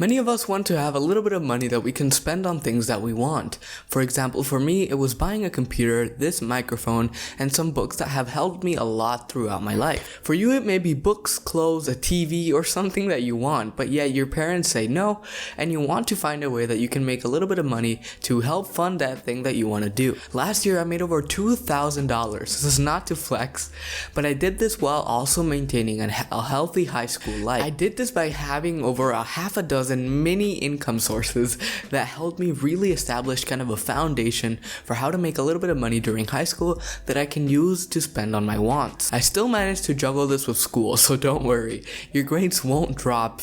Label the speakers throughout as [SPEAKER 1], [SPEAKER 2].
[SPEAKER 1] Many of us want to have a little bit of money that we can spend on things that we want. For example, for me, it was buying a computer, this microphone, and some books that have helped me a lot throughout my life. For you, it may be books, clothes, a TV, or something that you want, but yet your parents say no, and you want to find a way that you can make a little bit of money to help fund that thing that you want to do. Last year, I made over $2,000. This is not to flex, but I did this while also maintaining a healthy high school life. I did this by having over a half a dozen mini income sources that helped me really establish kind of a foundation for how to make a little bit of money during high school that I can use to spend on my wants. I still managed to juggle this with school, so don't worry. Your grades won't drop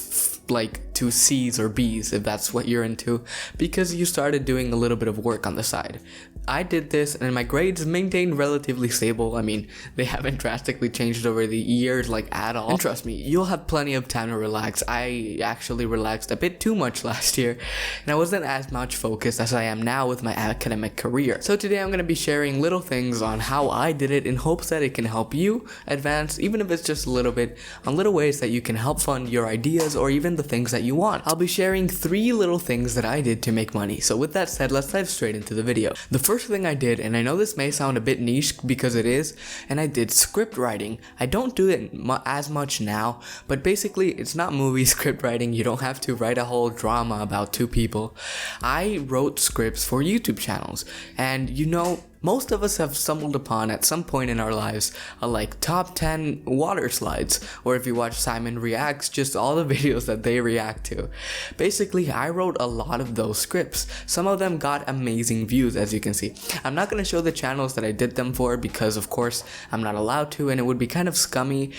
[SPEAKER 1] like to C's or B's if that's what you're into, because you started doing a little bit of work on the side. I did this and my grades maintained relatively stable. I mean, they haven't drastically changed over the years like at all. And trust me, you'll have plenty of time to relax. I actually relaxed a bit too much last year and I wasn't as much focused as I am now with my academic career. So today I'm going to be sharing little things on how I did it in hopes that it can help you advance, even if it's just a little bit, on little ways that you can help fund your ideas or even the things that you want. I'll be sharing 3 little things that I did to make money. So with that said, let's dive straight into the video. The first thing I did, and I know this may sound a bit niche because it is, and I did script writing. I don't do it as much now, but basically it's not movie script writing. You don't have to write a whole drama about 2 people. I wrote scripts for YouTube channels, and you know, most of us have stumbled upon at some point in our lives like top 10 water slides, or if you watch Simon Reacts, just all the videos that they react to. Basically, I wrote a lot of those scripts. Some of them got amazing views, as you can see. I'm not going to show the channels that I did them for because of course I'm not allowed to, and it would be kind of scummy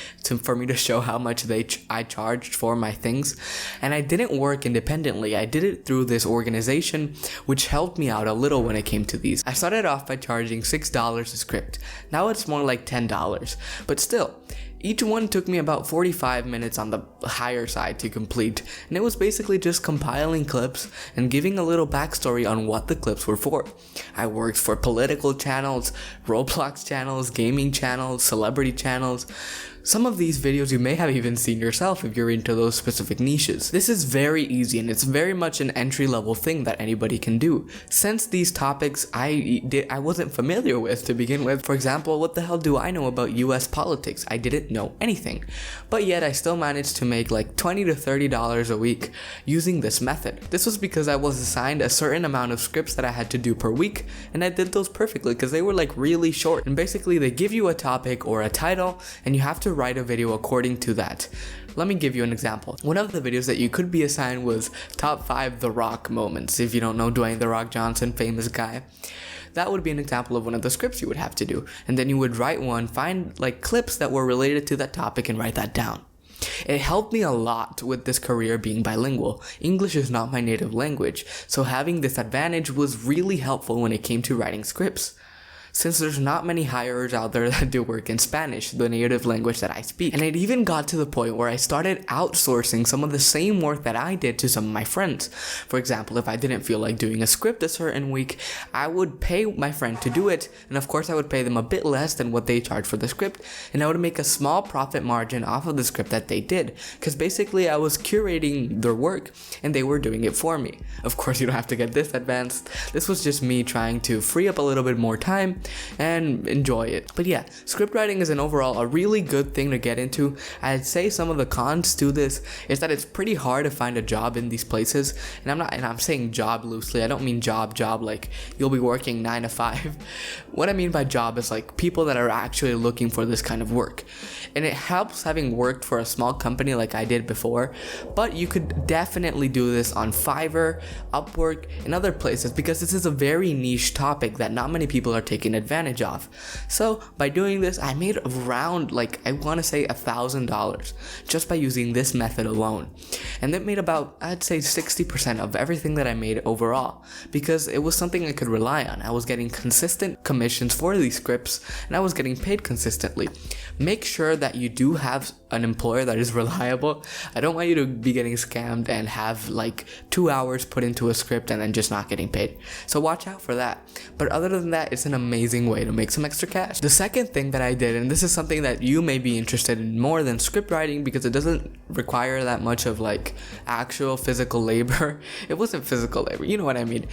[SPEAKER 1] for me to show how much I charged for my things. And I didn't work independently. I did it through this organization which helped me out a little when it came to these. I started off by charging $6 a script. Now it's more like $10, but still, each one took me about 45 minutes on the higher side to complete, and it was basically just compiling clips and giving a little backstory on what the clips were for. I worked for political channels, Roblox channels, gaming channels, celebrity channels. Some of these videos you may have even seen yourself if you're into those specific niches. This is very easy and it's very much an entry-level thing that anybody can do, since these topics I wasn't familiar with to begin with. For example, what the hell do I know about US politics? I didn't know anything, but yet I still managed to make like $20 to $30 a week using this method. This was because I was assigned a certain amount of scripts that I had to do per week, and I did those perfectly because they were like really short, and basically they give you a topic or a title and you have to write a video according to that. Let me give you an example. One of the videos that you could be assigned was top 5 The Rock moments. If you don't know Dwayne The Rock Johnson, famous guy, that would be an example of one of the scripts you would have to do. And then you would write one, find like clips that were related to that topic and write that down. It helped me a lot with this career being bilingual. English is not my native language, so having this advantage was really helpful when it came to writing scripts, since there's not many hirers out there that do work in Spanish, the native language that I speak. And it even got to the point where I started outsourcing some of the same work that I did to some of my friends. For example, if I didn't feel like doing a script a certain week, I would pay my friend to do it, and of course I would pay them a bit less than what they charged for the script, and I would make a small profit margin off of the script that they did, because basically I was curating their work and they were doing it for me. Of course, you don't have to get this advanced. This was just me trying to free up a little bit more time and enjoy it. But yeah, script writing is an overall a really good thing to get into. I'd say some of the cons to this is that it's pretty hard to find a job in these places, and I'm saying job loosely. I don't mean job like you'll be working 9 to 5. What I mean by job is like people that are actually looking for this kind of work. And it helps having worked for a small company like I did before, but you could definitely do this on Fiverr, Upwork, and other places, because this is a very niche topic that not many people are taking advantage of. So by doing this, I made around like, I want to say $1,000 just by using this method alone. And that made about, I'd say 60% of everything that I made overall, because it was something I could rely on. I was getting consistent commissions for these scripts and I was getting paid consistently. Make sure that you do have an employer that is reliable. I don't want you to be getting scammed and have like 2 hours put into a script and then just not getting paid. So watch out for that. But other than that, it's an amazing way to make some extra cash. The second thing that I did, and this is something that you may be interested in more than script writing because it doesn't require that much of like actual physical labor. It wasn't physical labor, you know what I mean.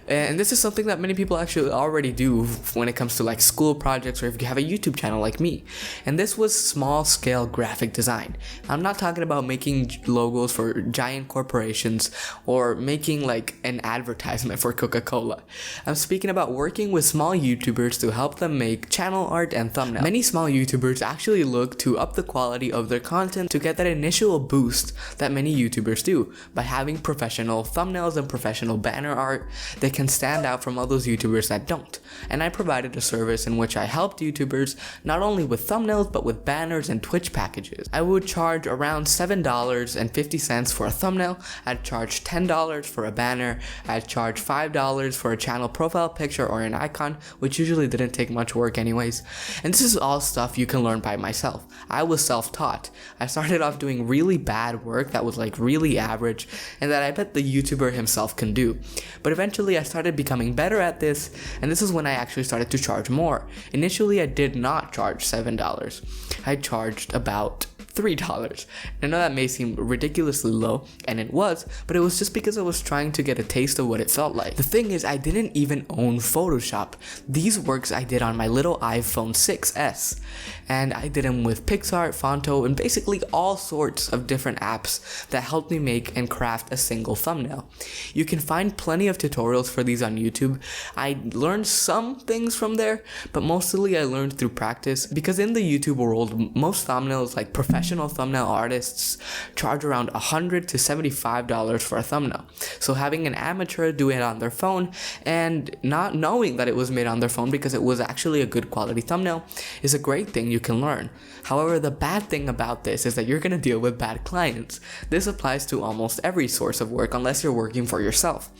[SPEAKER 1] And this is something that many people actually already do when it comes to like school projects or if you have a YouTube channel like me. And this was small scale graphic design. I'm not talking about making logos for giant corporations or making like an advertisement for Coca-Cola. I'm speaking about working with small YouTubers to help them make channel art and thumbnails. Many small YouTubers actually look to up the quality of their content to get that initial boost that many YouTubers do by having professional thumbnails and professional banner art that can stand out from all those YouTubers that don't. And I provided a service in which I helped YouTubers not only with thumbnails but with banners and Twitch packages. I would charge around $7.50 for a thumbnail. I'd charge $10 for a banner. I'd charge $5 for a channel profile picture or an icon, which usually didn't take much work anyways. And this is all stuff you can learn by myself. I was self-taught. I started off doing really bad work that was like really average and that I bet the YouTuber himself can do. But eventually I started becoming better at this, and this is when I actually started to charge more. Initially I did not charge $7. I charged about $3. I know that may seem ridiculously low, and it was, but it was just because I was trying to get a taste of what it felt like. The thing is, I didn't even own Photoshop. These works I did on my little iPhone 6s, and I did them with PixArt, Fonto, and basically all sorts of different apps that helped me make and craft a single thumbnail. You can find plenty of tutorials for these on YouTube. I learned some things from there, but mostly I learned through practice, because in the YouTube world, most thumbnails, like professional thumbnail artists, charge around $100 to $75 for a thumbnail. So having an amateur do it on their phone and not knowing that it was made on their phone because it was actually a good quality thumbnail is a great thing you can learn. However, the bad thing about this is that you're going to deal with bad clients. This applies to almost every source of work unless you're working for yourself.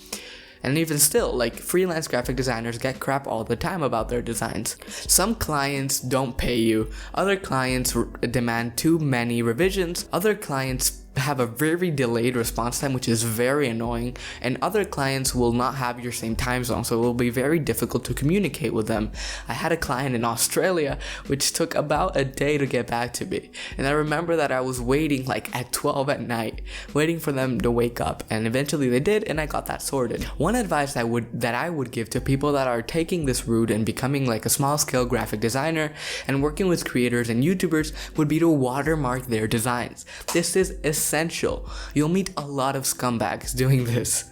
[SPEAKER 1] And even still, like, freelance graphic designers get crap all the time about their designs. Some clients don't pay you, other clients demand too many revisions, other clients have a very delayed response time, which is very annoying, and other clients will not have your same time zone, so it will be very difficult to communicate with them. I had a client in Australia which took about a day to get back to me, and I remember that I was waiting like at 12 at night, waiting for them to wake up, and eventually they did, and I got that sorted. One advice that I would give to people that are taking this route and becoming like a small scale graphic designer and working with creators and YouTubers would be to watermark their designs. This is essential. You'll meet a lot of scumbags doing this.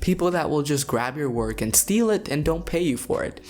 [SPEAKER 1] People that will just grab your work and steal it and don't pay you for it.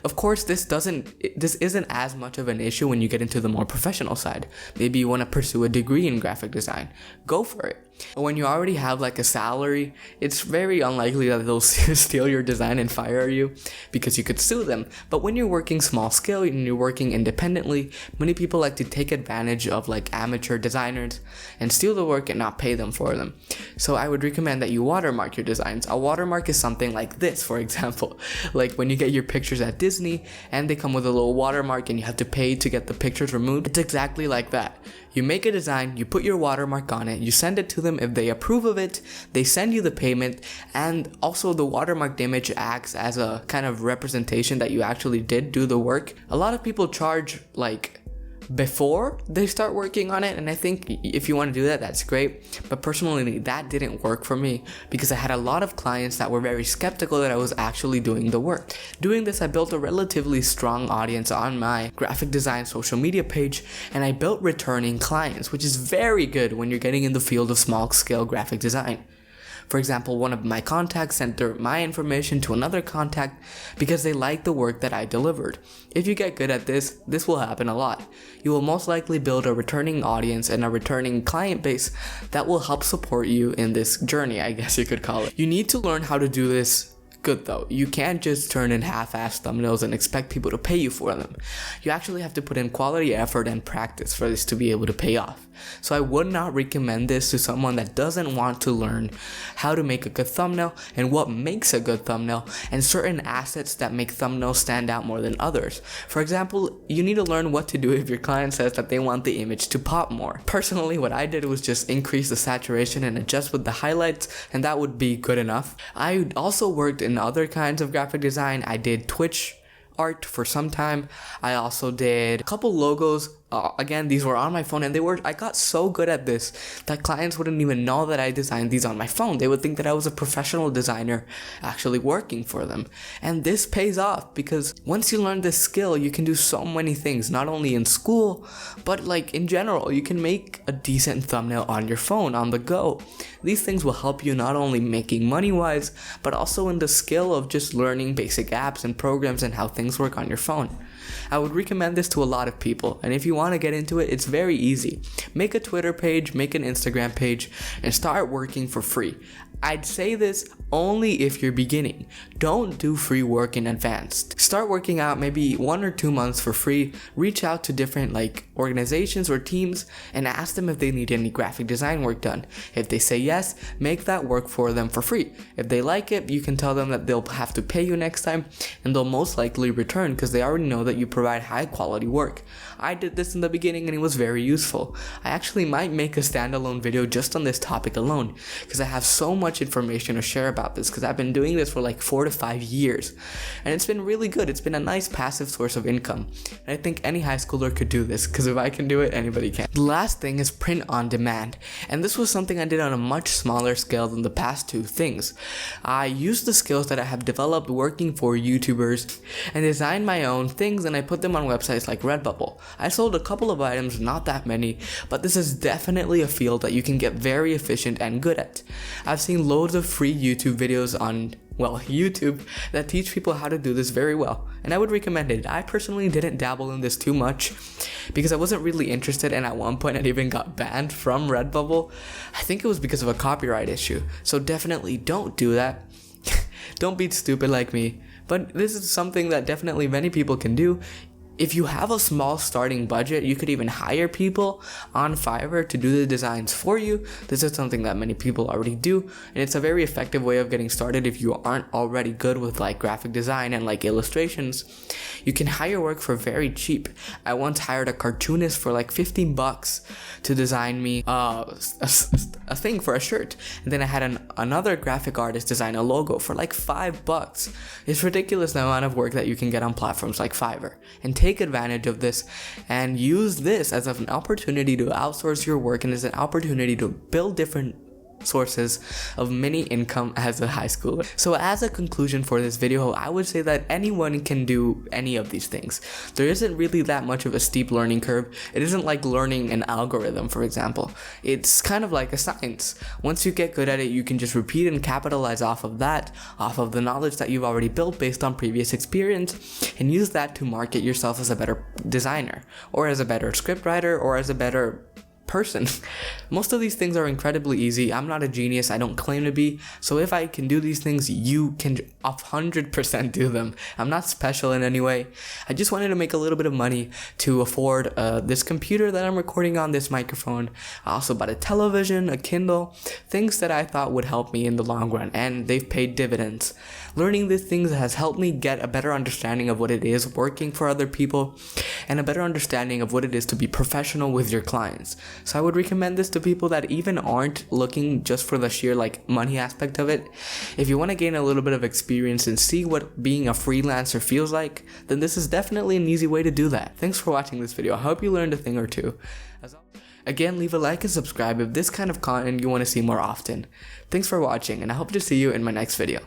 [SPEAKER 1] Of course, this isn't as much of an issue when you get into the more professional side. Maybe you want to pursue a degree in graphic design. Go for it. When you already have like a salary, it's very unlikely that they'll steal your design and fire you because you could sue them. But when you're working small scale and you're working independently, many people like to take advantage of like amateur designers and steal the work and not pay them for them. So I would recommend that you watermark your designs. A watermark is something like this, for example. Like when you get your pictures at Disney and they come with a little watermark and you have to pay to get the pictures removed. It's exactly like that. You make a design, you put your watermark on it, you send it to them. If they approve of it, they send you the payment, and also the watermarked image acts as a kind of representation that you actually did do the work. A lot of people charge like before they start working on it, and I think if you want to do that, that's great, but personally that didn't work for me because I had a lot of clients that were very skeptical that I was actually doing the work. Doing this, I built a relatively strong audience on my graphic design social media page, and I built returning clients, which is very good when you're getting in the field of small scale graphic design. For example, one of my contacts sent my information to another contact because they liked the work that I delivered. If you get good at this will happen a lot. You will most likely build a returning audience and a returning client base that will help support you in this journey, I guess you could call it. You need to learn how to do this good though. You can't just turn in half-assed thumbnails and expect people to pay you for them. You actually have to put in quality effort and practice for this to be able to pay off. So I would not recommend this to someone that doesn't want to learn how to make a good thumbnail and what makes a good thumbnail and certain assets that make thumbnails stand out more than others. For example, you need to learn what to do if your client says that they want the image to pop more. Personally, what I did was just increase the saturation and adjust with the highlights, and that would be good enough. I also worked in other kinds of graphic design. I did Twitch art for some time. I also did a couple logos. Again, these were on my phone, and I got so good at this that clients wouldn't even know that I designed these on my phone. They would think that I was a professional designer actually working for them. And this pays off because once you learn this skill, you can do so many things, not only in school, but like in general. You can make a decent thumbnail on your phone, on the go. These things will help you not only making money wise, but also in the skill of just learning basic apps and programs and how things work on your phone. I would recommend this to a lot of people, and if you want to get into it, it's very easy. Make a Twitter page, make an Instagram page, and start working for free. I'd say this only if you're beginning. Don't do free work in advance. Start working out maybe 1 or 2 months for free. Reach out to different organizations or teams and ask them if they need any graphic design work done. If they say yes, make that work for them for free. If they like it, you can tell them that they'll have to pay you next time, and they'll most likely return because they already know that you provide high quality work. I did this in the beginning and it was very useful. I actually might make a standalone video just on this topic alone because I have so much information to share about this because I've been doing this for 4 to 5 years, and it's been really good. It's been a nice passive source of income, and I think any high schooler could do this because if I can do it, anybody can. The last thing is print on demand, and this was something I did on a much smaller scale than the past two things. I used the skills that I have developed working for YouTubers and designed my own things, and I put them on websites like Redbubble. I sold a couple of items, not that many, but this is definitely a field that you can get very efficient and good at. I've seen loads of free YouTube videos on YouTube that teach people how to do this very well, and I would recommend it. I personally didn't dabble in this too much because I wasn't really interested, and at one point I even got banned from Redbubble. I think it was because of a copyright issue, so definitely don't do that. Don't be stupid like me, but this is something that definitely many people can do. If you have a small starting budget, you could even hire people on Fiverr to do the designs for you. This is something that many people already do, and it's a very effective way of getting started if you aren't already good with graphic design and illustrations. You can hire work for very cheap. I once hired a cartoonist for $15 to design me a thing for a shirt, and then I had another graphic artist design a logo for $5. It's ridiculous the amount of work that you can get on platforms like Fiverr, and take advantage of this and use this as an opportunity to outsource your work and as an opportunity to build different sources of mini income as a high schooler. So as a conclusion for this video, I would say that anyone can do any of these things. There isn't really that much of a steep learning curve. It isn't like learning an algorithm, for example. It's kind of like a science. Once you get good at it, you can just repeat and capitalize off of that, off of the knowledge that you've already built based on previous experience, and use that to market yourself as a better designer, or as a better scriptwriter, or as a better person. Most of these things are incredibly easy. I'm not a genius. I don't claim to be. So if I can do these things, you can 100% do them. I'm not special in any way. I just wanted to make a little bit of money to afford this computer that I'm recording on, this microphone. I also bought a television, a Kindle, things that I thought would help me in the long run, and they've paid dividends. Learning these things has helped me get a better understanding of what it is working for other people and a better understanding of what it is to be professional with your clients. So I would recommend this to people that even aren't looking just for the sheer money aspect of it. If you want to gain a little bit of experience and see what being a freelancer feels like, then this is definitely an easy way to do that. Thanks for watching this video. I hope you learned a thing or two. Again, leave a like and subscribe if this kind of content you want to see more often. Thanks for watching, and I hope to see you in my next video.